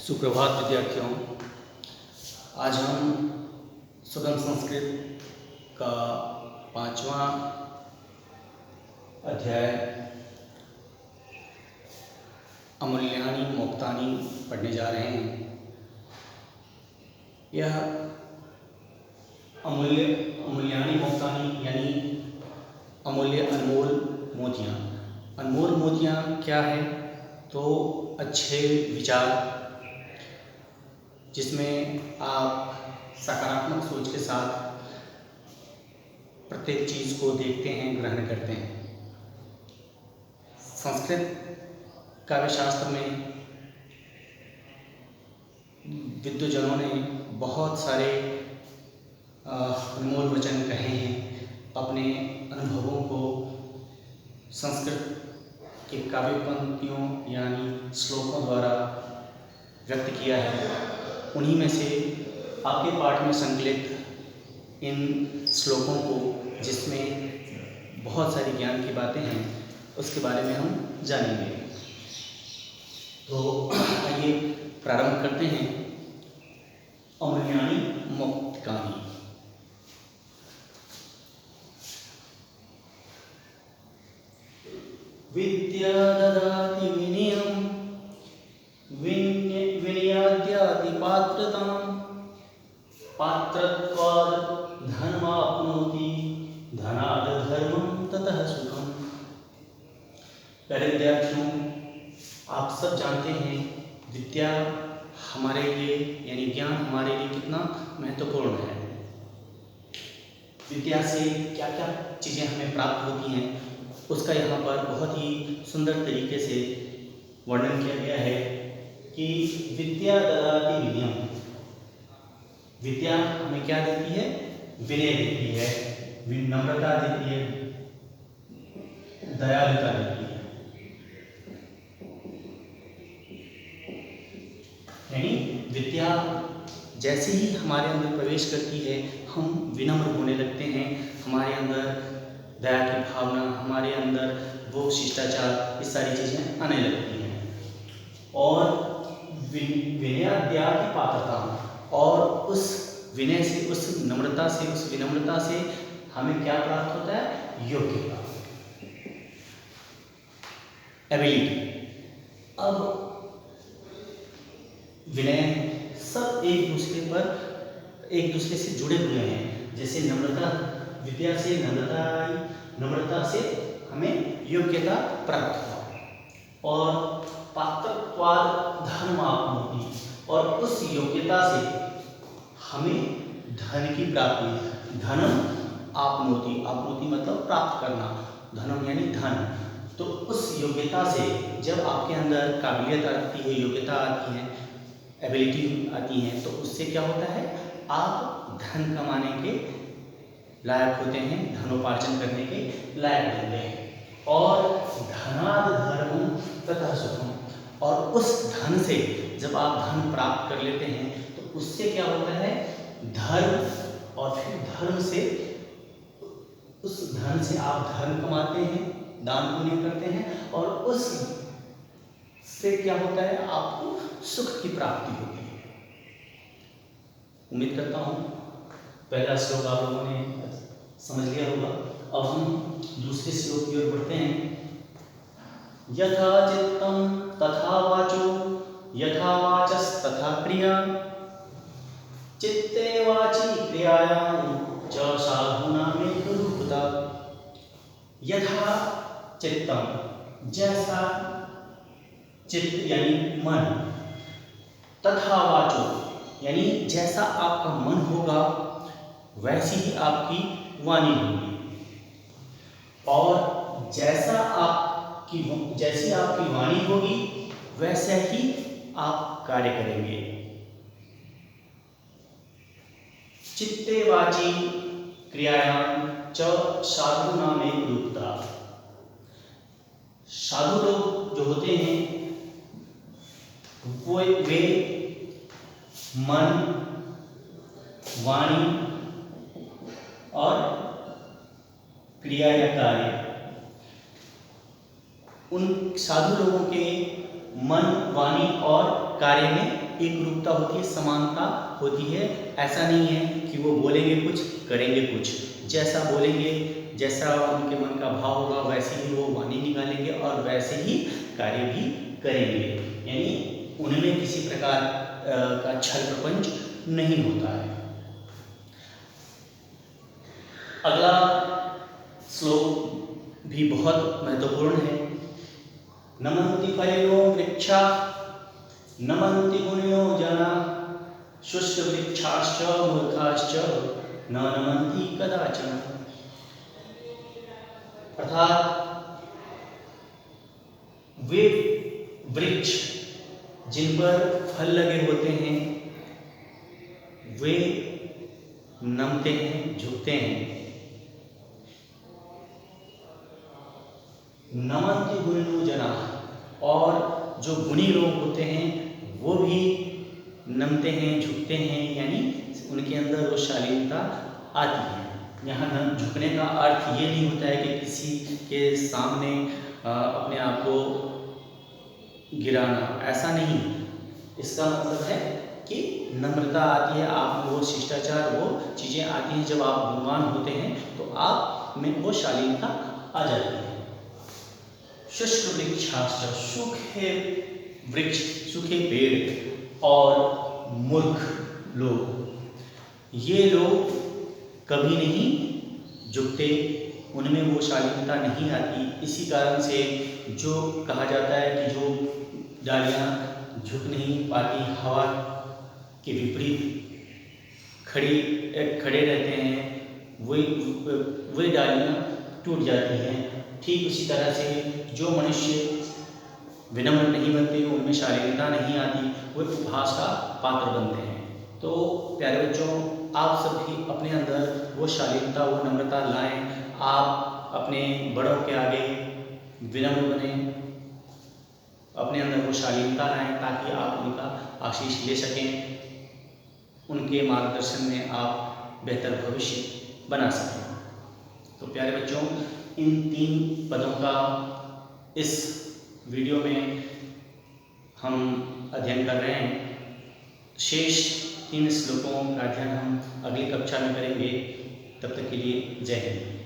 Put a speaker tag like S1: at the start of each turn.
S1: सुप्रभात विद्यार्थियों। आज हम सुगम संस्कृत का 5वां अध्याय अमूल्यानि मोक्तानि पढ़ने जा रहे हैं। यह अमूल्यानि मोक्तानि यानी अमूल्य अनमोल मोतियाँ। अनमोल मोतियाँ क्या है? तो अच्छे विचार, जिसमें आप सकारात्मक सोच के साथ प्रत्येक चीज़ को देखते हैं, ग्रहण करते हैं। संस्कृत काव्यशास्त्र में विद्वजनों ने बहुत सारे अनमोल वचन कहे हैं, अपने अनुभवों को संस्कृत के काव्य पंक्तियों यानी श्लोकों द्वारा व्यक्त किया है। उन्हीं में से आपके पाठ में संकलित इन श्लोकों को, जिसमें बहुत सारी ज्ञान की बातें हैं, उसके बारे में हम जानेंगे। तो आइए प्रारंभ करते हैं। अमूल्यानि मोक्तानि। विद्या ददाति विनयं विनयाद्याति पात्रतां पात्रत्वात् धनमाप्नोति धनाद् धर्मं ततः सुखम्। प्यारे विद्यार्थियों, आप सब जानते हैं विद्या हमारे लिए यानी ज्ञान हमारे लिए कितना महत्वपूर्ण है। विद्या से क्या क्या चीज़ें हमें प्राप्त होती हैं, उसका यहाँ पर बहुत ही सुंदर तरीके से वर्णन किया गया है कि विद्या ददाति विनयम्। विद्या हमें क्या देती है? विनय देती है, विनम्रता देती है, दयालुता देती है। यानी विद्या जैसे ही हमारे अंदर प्रवेश करती है, हम विनम्र होने लगते हैं। हमारे अंदर दया की भावना, हमारे अंदर वो शिष्टाचार, ये सारी चीज़ें आने लगती हैं। और विनयाद्याति पात्रता, और उस विनय से, उस नम्रता से, उस विनम्रता से हमें क्या प्राप्त होता है? योग्यता, एबिलिटी। अब विनय सब एक दूसरे से जुड़े हुए हैं। जैसे नम्रता, विद्या से नम्रता आई, नम्रता से हमें योग्यता प्राप्त हुआ, और पात्रत्वात् धर्माप्नोति, और उस योग्यता से हमें धन की प्राप्ति। धनम आपनोति, आपनोति मतलब प्राप्त करना, धनम यानी धन। तो उस योग्यता से जब आपके अंदर काबिलियत आती है, योग्यता आती है, एबिलिटी आती है, तो उससे क्या होता है? आप धन कमाने के लायक होते हैं, धनोपार्जन करने के लायक होते हैं। और धनाद् धर्मं ततः सुखम्, और उस धन से जब आप धन प्राप्त कर लेते हैं, तो उससे क्या होता है? धर्म, और फिर धर्म से, उस धन से आप धर्म कमाते हैं, दान पुण्य करते हैं, और उस से क्या होता है? आपको सुख की प्राप्ति होती है। उम्मीद करता हूँ पहला श्लोक आप लोगों ने समझ लिया होगा। अब हम दूसरे श्लोक की ओर बढ़ते हैं। यथा चित्तं तथा वाचो, यथा वाचस्तथा क्रिया, चित्ते वाची क्रियायां च साधूनां मे गुरुभूता। यथा चित्तं, जैसा चित्त यानी मन, तथा वाचो यानी जैसा आपका मन होगा वैसी ही आपकी वाणी होगी, और जैसी आपकी वाणी होगी वैसे ही आप कार्य करेंगे। चित्ते वाची क्रियायां च साधूनां मे गुरुभूता। साधु लोग जो होते हैं वे मन, वाणी और क्रिया या कार्य, उन साधु लोगों के मन, वाणी और कार्य में एक रूपता होती है, समानता होती है। ऐसा नहीं है कि वो बोलेंगे कुछ करेंगे कुछ, जैसा बोलेंगे जैसा उनके मन का भाव होगा वैसे ही वो वाणी निकालेंगे और वैसे ही कार्य भी करेंगे। यानी उनमें किसी प्रकार का छल प्रपंच नहीं होता है। अगला श्लोक भी बहुत महत्वपूर्ण है। नमन्ति फलिनो वृक्षा नमन्ति गुणिनो जना शुष्क वृक्षाश्च मूर्खाश्च न नमन्ति कदाचन। अर्थात वे वृक्ष जिन पर फल लगे होते हैं वे नमते हैं, झुकते हैं। नमन्ति गुणिनो जना, और जो गुणी लोग होते हैं वो भी नमते हैं, झुकते हैं, यानी उनके अंदर वो शालीनता आती है। यहाँ झुकने का अर्थ ये नहीं होता है कि किसी के सामने अपने आप को गिराना, ऐसा नहीं। इसका मतलब है कि नम्रता आती है, आप में वो शिष्टाचार, वो चीज़ें आती हैं। जब आप गुणवान होते हैं तो आप में वो शालीनता आ जाती है। शुष्क वृक्षाश्च, सूखे वृक्ष, सूखे पेड़ और मूर्ख लोग, ये लोग कभी नहीं झुकते, उनमें वो शालीनता नहीं आती। इसी कारण से जो कहा जाता है कि जो डालियाँ झुक नहीं पाती, हवा के विपरीत खड़े रहते हैं, वही डालियाँ टूट जाती हैं। ठीक उसी तरह से जो मनुष्य विनम्र नहीं बनते, उनमें शालीनता नहीं आती, वे उपहास का पात्र बनते हैं। तो प्यारे बच्चों, आप सब भी अपने अंदर वो शालीनता, वो नम्रता लाएं। आप अपने बड़ों के आगे विनम्र बने, अपने अंदर वो शालीनता लाएं ताकि आप उनका आशीष ले सकें, उनके मार्गदर्शन में आप बेहतर भविष्य बना सकें। तो प्यारे बच्चों, इन 3 पदों का इस वीडियो में हम अध्ययन कर रहे हैं। शेष 3 श्लोकों का अध्ययन हम अगली कक्षा में करेंगे। तब तक के लिए जय हिंद।